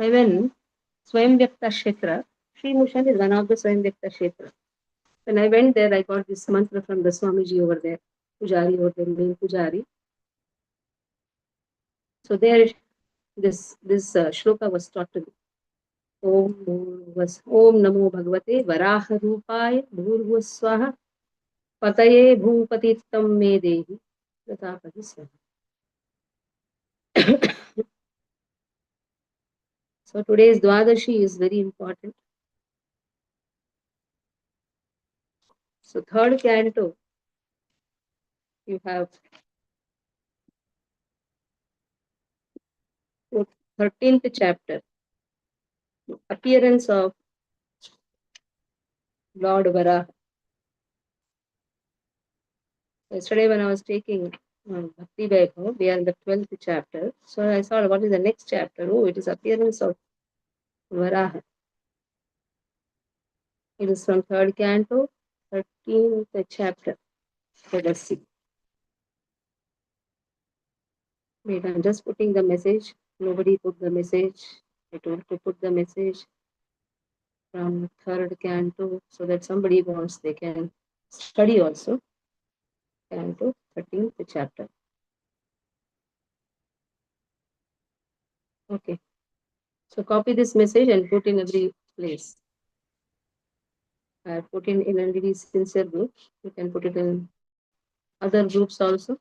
When Swayamvyakta Kshetra, Sri Mushan is one of the Swayamvyakta Kshetra. When I went there, I got this mantra from the Swamiji over there, Pujari over there, main Pujari. So there, this shloka was taught to me. Om Namo Bhagavate Varaha Rupaya Bhurvuswaha Pataye Bhupatittam Me Dehi Pratapati Swaha. So today's Dwadashi is very important. So third canto, you have 13th chapter, appearance of Lord Varaha. Yesterday when I was taking Bhakti Vaibhav, we are in the 12th chapter. So I saw what is the next chapter. Oh, it is appearance of Varaha. It is from third canto, 13th chapter. Let us see. Wait, I'm just putting the message. Nobody put the message. I told to put the message from third canto so that somebody wants, they can study also. Canto, 13th chapter. Okay. So copy this message and put in every place. I put in NLDD sincere group. You can put it in other groups also.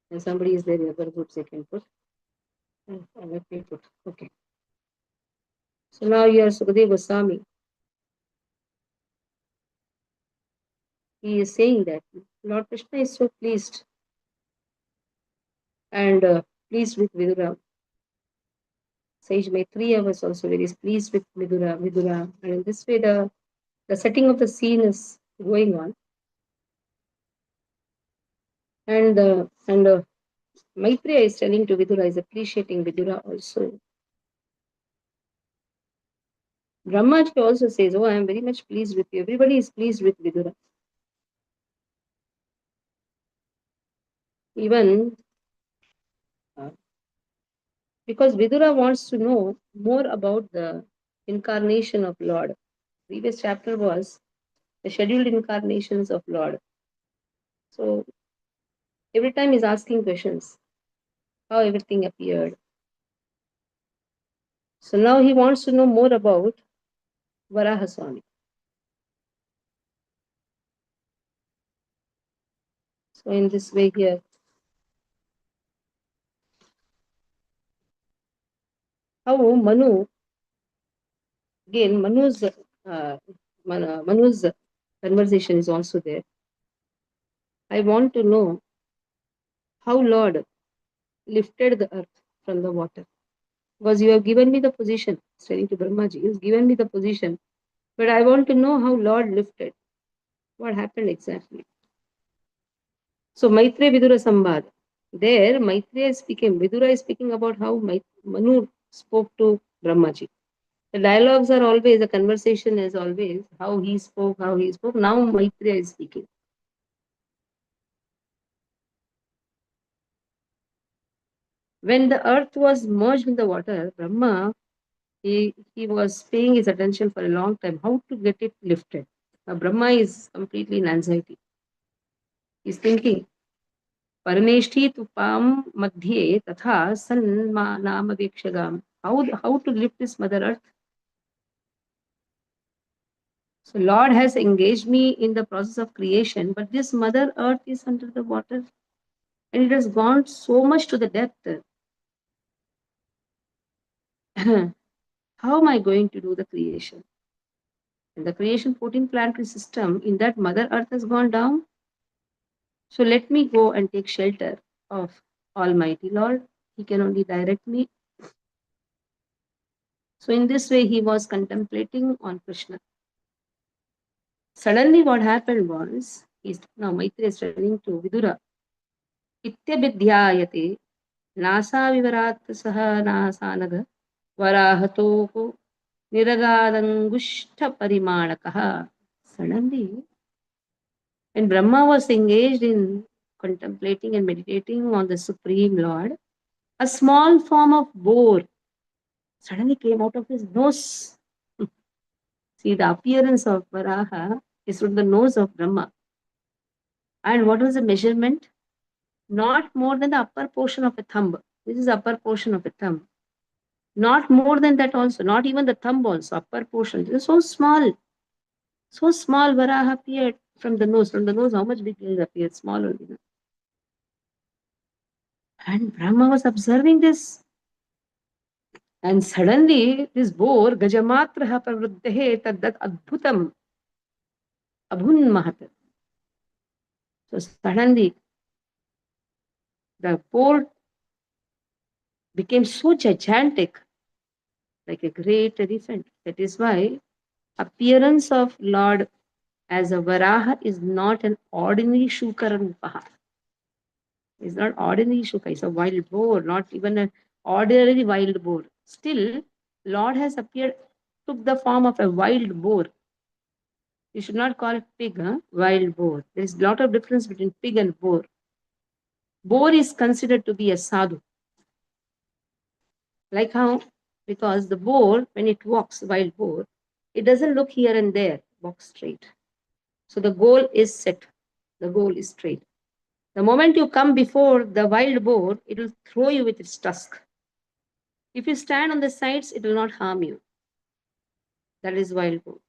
And somebody is there in other groups they can put. Let me put. Okay. So now you are Sukadeva Goswami. He is saying that Lord Krishna is so pleased and pleased with Vidura. Sage Maitreya was also very pleased with Vidura. And in this way, the setting of the scene is going on. And Maitreya is telling to Vidura, is appreciating Vidura also. Brahmaji also says, oh, I am very much pleased with you. Everybody is pleased with Vidura. Even because Vidura wants to know more about the incarnation of Lord. Previous chapter was the scheduled incarnations of Lord. So every time he's asking questions, how everything appeared. So now he wants to know more about Varaha Swami. So in this way here, how Manu, again Manu's conversation is also there. I want to know how Lord lifted the earth from the water. Because you have given me the position, saying to Brahmaji, you have given me the position, but I want to know how Lord lifted. What happened exactly? So Maitreya Vidura Sambad. There, Maitreya is speaking, Vidura is speaking about how Manu spoke to Brahmaji. The dialogues are always, the conversation is always how he spoke. Now Maitreya is speaking. When the earth was merged in the water, Brahma, he was paying his attention for a long time, how to get it lifted. Now Brahma is completely in anxiety. He's thinking, Parameshti tupam madhye tatha sanma vikshagam. How to lift this Mother Earth? So Lord has engaged me in the process of creation, but this Mother Earth is under the water and it has gone so much to the depth. How am I going to do the creation? And the creation 14 planetary system, in that Mother Earth has gone down. So let me go and take shelter of Almighty Lord. He can only direct me. So in this way, he was contemplating on Krishna. Suddenly what happened was, now Maitreya is telling to Vidura, Ityabidhyayate nasa vivarat saha nasanagha varahato niragadangushtha parimanakaha. Suddenly, when Brahma was engaged in contemplating and meditating on the Supreme Lord, a small form of boar suddenly came out of his nose. See, the appearance of Varaha is from the nose of Brahma. And what was the measurement? Not more than the upper portion of a thumb. This is upper portion of a thumb. Not more than that also, not even the thumb also, upper portion. It is so small. So small Varaha appeared from the nose. From the nose, how much big it appeared? Small only. No? And Brahma was observing this. And suddenly, this boar, Gajamatraha pravruddhe taddat adbhutam abhun mahat. So suddenly, the boar became so gigantic, like a great elephant. That is why appearance of Lord as a Varaha is not an ordinary Shukara Rupaha. It's not ordinary Shuka, it's a wild boar, not even an ordinary wild boar. Still, Lord has appeared, took the form of a wild boar. You should not call it pig, huh? Wild boar. There is a lot of difference between pig and boar. Boar is considered to be a sadhu. Like how, because the boar, when it walks, wild boar, it doesn't look here and there, walk straight. So the goal is set, the goal is straight. The moment you come before the wild boar, it will throw you with its tusk. If you stand on the sides, it will not harm you. That is wild boar.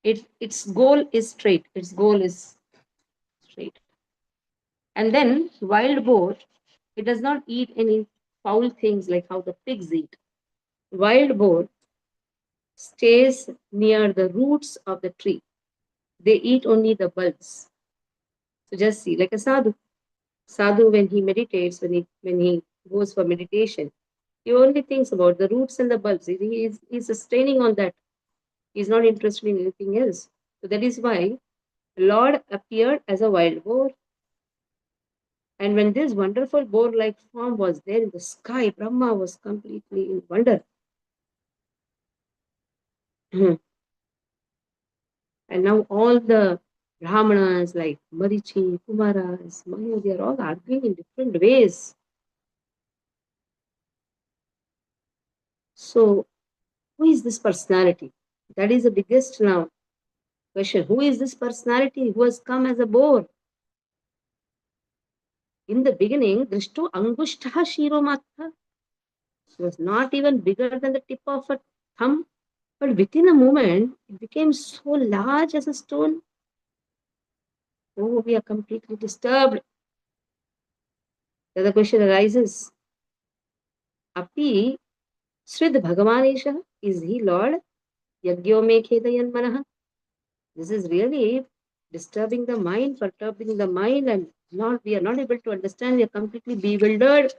Its goal is straight. Its goal is straight. And then wild boar, it does not eat any foul things like how the pigs eat. Wild boar stays near the roots of the tree. They eat only the bulbs. So just see, like a sadhu. Sadhu, when he meditates, when he goes for meditation, he only thinks about the roots and the bulbs. He's sustaining on that. He's not interested in anything else. So that is why Lord appeared as a wild boar. And when this wonderful boar-like form was there in the sky, Brahma was completely in wonder. And now all the Brahmanas like Marichi, Kumaras, Manu, they are all arguing in different ways. So who is this personality? That is the biggest now question. Who is this personality who has come as a boar? In the beginning, Drishto Angushtaha Shiromatha was not even bigger than the tip of a thumb. But within a moment, it became so large as a stone. Oh, we are completely disturbed. The other question arises. Api Srid Bhagavanesha, is he Lord? Yagyo me khedayan manaha. This is really disturbing the mind, perturbing the mind, and not we are not able to understand. We are completely bewildered.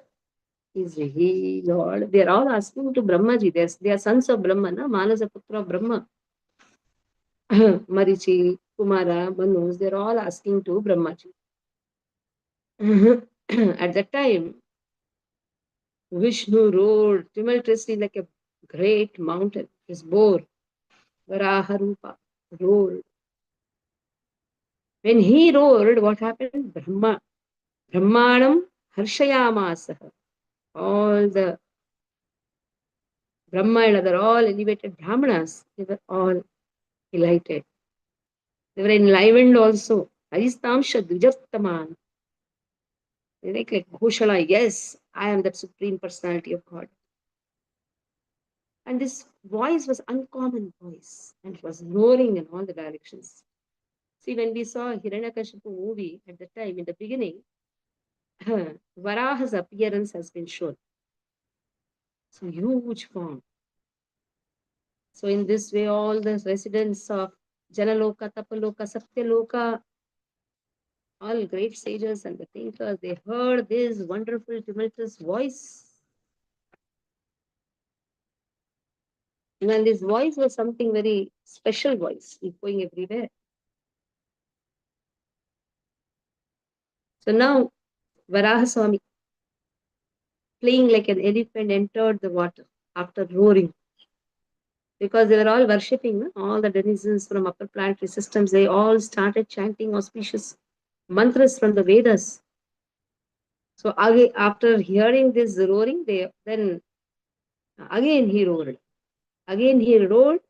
Is he Lord? They are all asking to Brahmaji. They are sons of Brahma, na? Manasa Putra of Brahma. Marichi, Kumara, Manus, they're all asking to Brahmaji. At that time, Vishnu roared tumultuously like a great mountain. His boar, Varaharupa, roared. When he roared, what happened? Brahmanam Harshayamasaha. All the Brahma, they're all elevated Brahmanas, they were all delighted. They were enlivened also. Haristamsha Dvijaptaman. They like Ghoshana, yes, I am that supreme personality of God. And this voice was uncommon voice and it was roaring in all the directions. See, when we saw Hiranyakashipu movie at the time, in the beginning, Varaha's appearance has been shown. So huge form. So in this way, all the residents of Janaloka, Tapaloka, Satyaloka, all great sages and the thinkers, they heard this wonderful, tumultuous voice. And this voice was something very special voice, going everywhere. So now, Varaha Swami, playing like an elephant, entered the water after roaring. Because they were all worshipping, all the denizens from upper planetary systems, they all started chanting auspicious mantras from the Vedas. So after hearing this roaring, they then Again he roared. Again he roared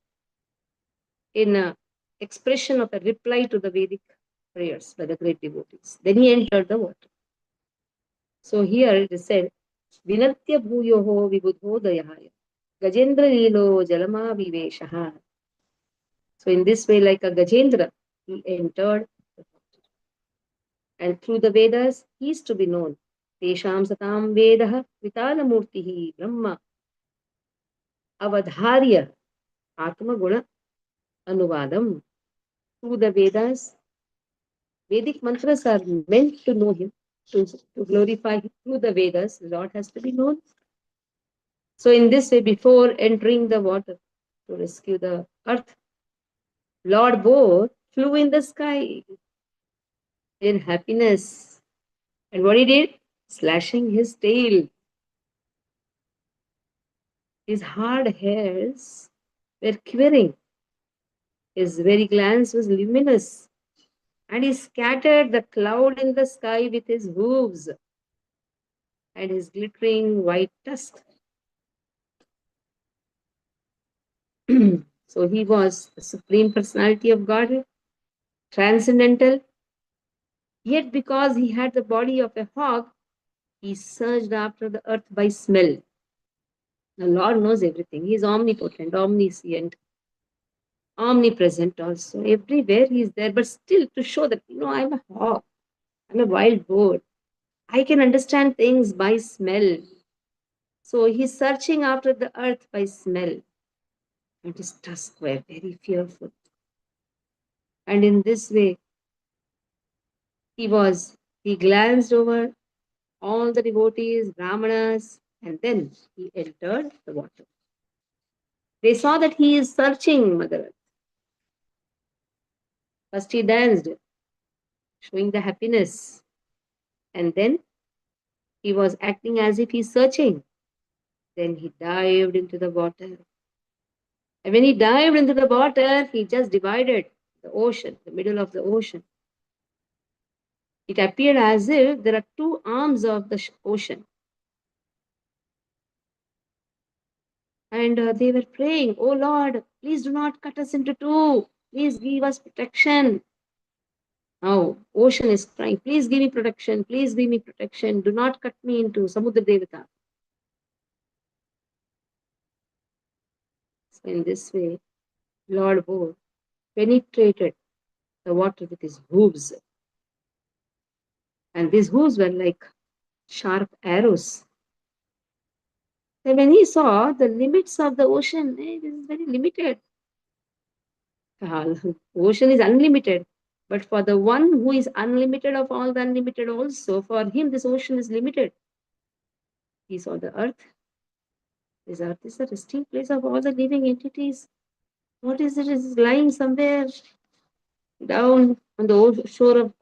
in expression of a reply to the Vedic prayers by the great devotees. Then he entered the water. So here it is said, Vinatya bhuyoho vibudhodayaya Gajendra lilo jalama viveshaha. So in this way, like a Gajendra, he entered the water. And through the Vedas, he is to be known. Tesham satam vedah vitalamurtihi brahma avadharya atma guna anuvadam. Through the Vedas, Vedic mantras are meant to know him, to glorify him. Through the Vedas, the Lord has to be known. So in this way, before entering the water to rescue the earth, Lord Boar flew in the sky in happiness. And what he did? Slashing his tail. His hard hairs were quivering. His very glance was luminous. And he scattered the cloud in the sky with his hooves and his glittering white tusks. So he was the supreme personality of Godhead, transcendental. Yet because he had the body of a hog, he surged after the earth by smell. The Lord knows everything. He is omnipotent, omniscient, omnipresent also. Everywhere he is there, but still to show that, I'm a hog, I'm a wild boar. I can understand things by smell. So he's searching after the earth by smell. And his tusks were very fearful. And in this way, he glanced over all the devotees, brahmanas, and then he entered the water. They saw that he is searching Mother Earth. First he danced, showing the happiness, and then he was acting as if he's searching. Then he dived into the water. And when he dived into the water, he just divided the ocean, the middle of the ocean. It appeared as if there are two arms of the ocean. And they were praying, "Oh Lord, please do not cut us into two. Please give us protection." Now, ocean is crying, "Please give me protection. Please give me protection. Do not cut me into Samudra Devata." So in this way, Lord Bo penetrated the water with his hooves. And these hooves were like sharp arrows. And when he saw the limits of the ocean, this is very limited. Ocean is unlimited. But for the one who is unlimited of all the unlimited also, for him this ocean is limited. He saw the earth. This earth is the resting place of all the living entities. What is it? It is lying somewhere down on the shore of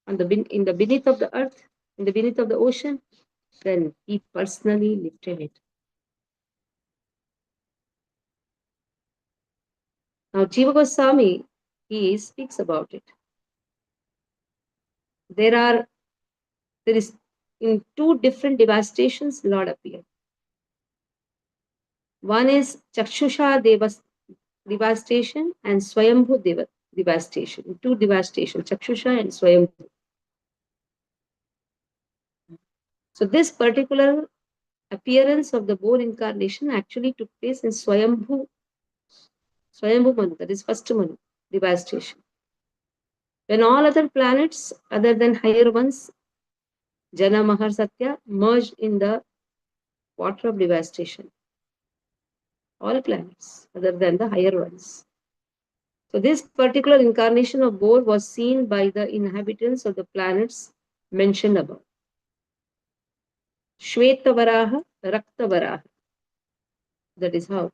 in the beneath of the earth, in the beneath of the ocean. Then he personally lifted it. Now Jiva Goswami, he speaks about it. There is in two different devastations Lord appeared. One is Chakshusha devastation and Swayambhu devastation. Two devastations, Chakshusha and Swayambhu. So this particular appearance of the boar incarnation actually took place in Swayambhu Manu, that is first Manu, devastation. When all other planets, other than higher ones, Jana, Mahar, Satya, merged in the water of devastation. All planets, other than the higher ones. So this particular incarnation of boar was seen by the inhabitants of the planets mentioned above. Shvetavaraha, Raktavaraha. That is how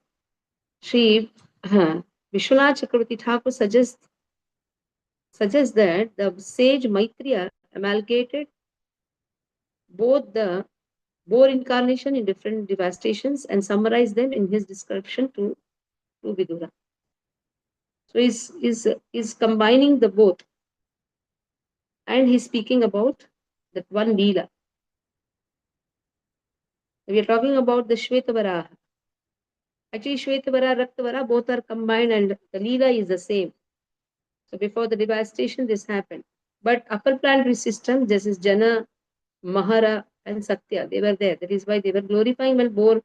Sri Vishwanath Chakravarti Thakur suggests that the sage Maitreya amalgamated both the boar incarnation in different devastations and summarized them in his description to Vidura. So he's combining the both, and he's speaking about that one Leela. We are talking about the Shvetavaraha. Actually, Shvetavara, Raktavara, both are combined and the Leela is the same. So before the devastation, this happened. But upper planetary system, this is Jana, Mahara, and Satya. They were there. That is why they were glorifying when boar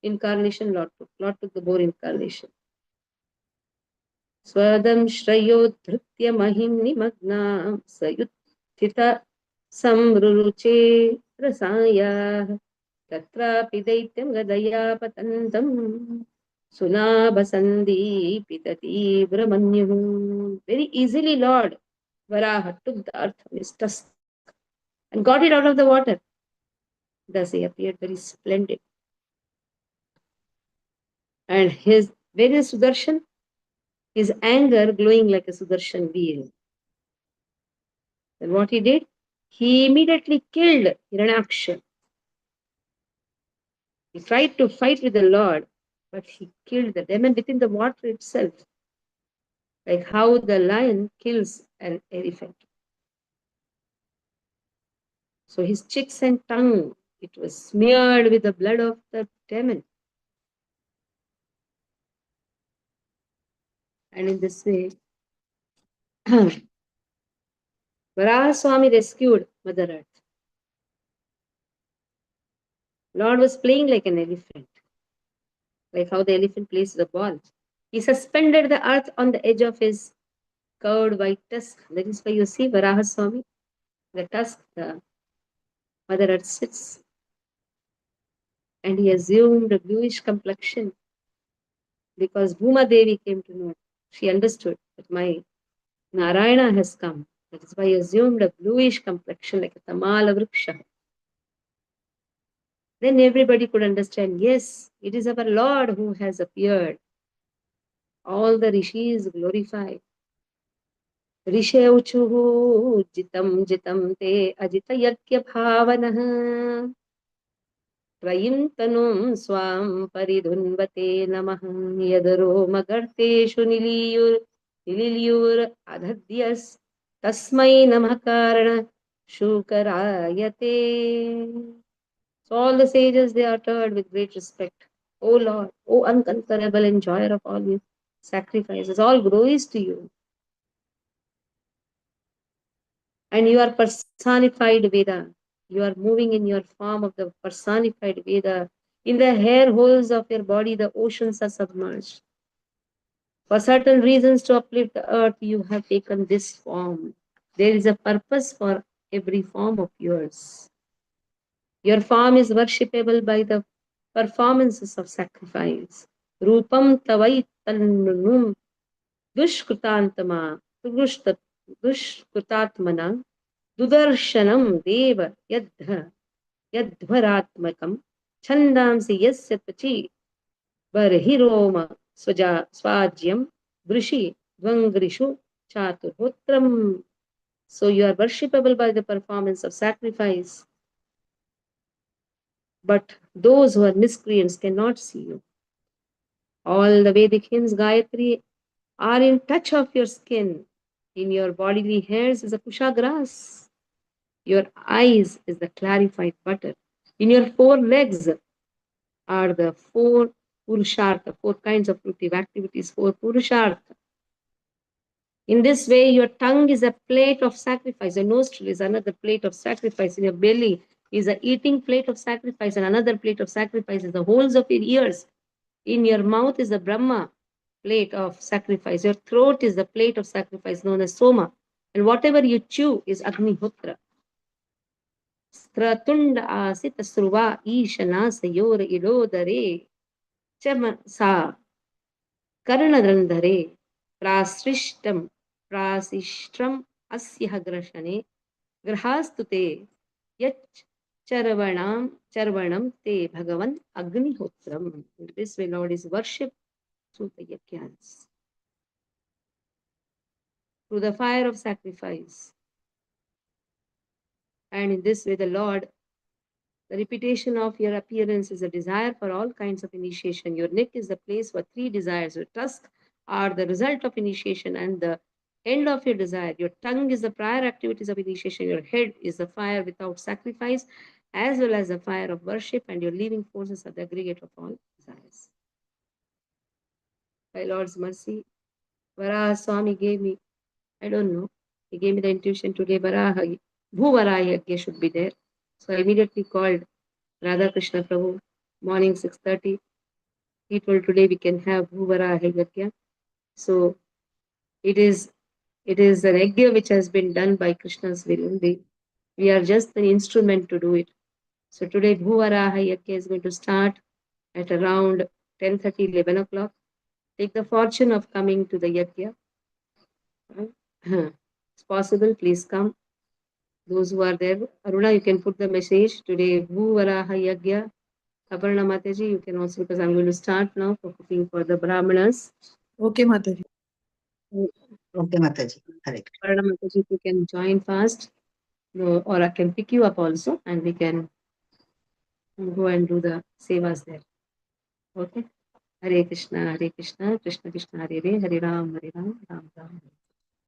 incarnation Lord took. Lord took the boar incarnation. Swadam Shrayo Dhritya Mahim Nimagna Sayuthita Samruruche Rasaya Tatrapi Daityam Gadaya Patantam Sunabasandi Pitati Brahmanyu. Very easily, Lord Varaha took the earth on his tusk and got it out of the water. Thus he appeared very splendid. And his various Sudarshan, his anger glowing like a Sudarshan wheel. And what he did? He immediately killed Hiranyaksha. He tried to fight with the Lord, but he killed the demon within the water itself. Like how the lion kills an elephant. So his cheeks and tongue, it was smeared with the blood of the demon. And in this way, Varaha Swami rescued Mother Earth. Lord was playing like an elephant, like how the elephant plays the ball. He suspended the earth on the edge of his curved white tusk. That is why you see Varaha Swami, the tusk, the Mother Earth sits. And he assumed a bluish complexion because Bhuma Devi came to know. She understood that my Narayana has come. That is why he assumed a bluish complexion like a Tamala Vriksha. Then everybody could understand, yes, it is our Lord who has appeared. All the rishis glorified. Risheuchuhu jitam jitam te ajita yakya bhavanah. Trayim tanum swam paridhunvate namah yadaro magarteshu niliyur adhadyas tasmai namah karana shukarayate. So all the sages, they uttered with great respect, O Lord, O unconquerable enjoyer of all your sacrifices, all glories to you. And you are personified Veda. You are moving in your form of the personified Veda. In the hair holes of your body, the oceans are submerged. For certain reasons to uplift the earth, you have taken this form. There is a purpose for every form of yours. Your form is worshipable by the performances of sacrifice. Rupam tavai tannunum dushkutantama dushkutatmana dudarshanam deva yadvaratmakam chandamsi yasya tvachi barhiroma swajyam vrishi dvangrishu chaturhotram. So you are worshipable by the performance of sacrifice. But those who are miscreants cannot see you. All the Vedic hymns, Gayatri, are in touch of your skin. In your bodily hairs is a kusha grass. Your eyes is the clarified butter. In your four legs are the four purushartha, four kinds of fruitive activities, four purushartha. In this way, your tongue is a plate of sacrifice. Your nostril is another plate of sacrifice. In your belly is a eating plate of sacrifice, and another plate of sacrifice is the holes of your ears. In your mouth is the Brahma plate of sacrifice. Your throat is the plate of sacrifice known as Soma. And whatever you chew is Agnihotra. Stratunda asita sruva ishana sayor ilodare chamasa karnadrandhare prasrishtam prasishtram asya grashane grahastute yach charvanam te bhagavan agnihotram. In this way, Lord is worshipped through the yajnas, through the fire of sacrifice. And in this way, the Lord, the repetition of your appearance is a desire for all kinds of initiation. Your neck is the place for three desires. Your tusk are the result of initiation and the end of your desire. Your tongue is the prior activities of initiation. Your head is the fire without sacrifice. as well as the fire of worship, and your living forces are the aggregate of all desires. By Lord's mercy, Varaha Swami gave me, I don't know, he gave me the intuition today, Bhuvaraha Yagya should be there. So I immediately called Radha Krishna Prabhu, morning 6:30. He told today we can have Bhuvaraha Yagya. So it is an yagya which has been done by Krishna's will only. We are just the instrument to do it. So today Bhuvaraha Yagya is going to start at around 10:30, 11 o'clock. Take the fortune of coming to the yagya. It's possible, please come. Those who are there, Aruna, you can put the message today, Bhuvaraha Yagya. Aparna Mataji, you can also, because I'm going to start now for cooking for the Brahmanas. Okay, Mataji. Okay, Mataji. Correct. Aparna Mataji, you can join fast, or I can pick you up also, and we can go and do the sevas there. Okay? Hare Krishna, Krishna Krishna, Hare Hare, Hare Ram, Ram Ram.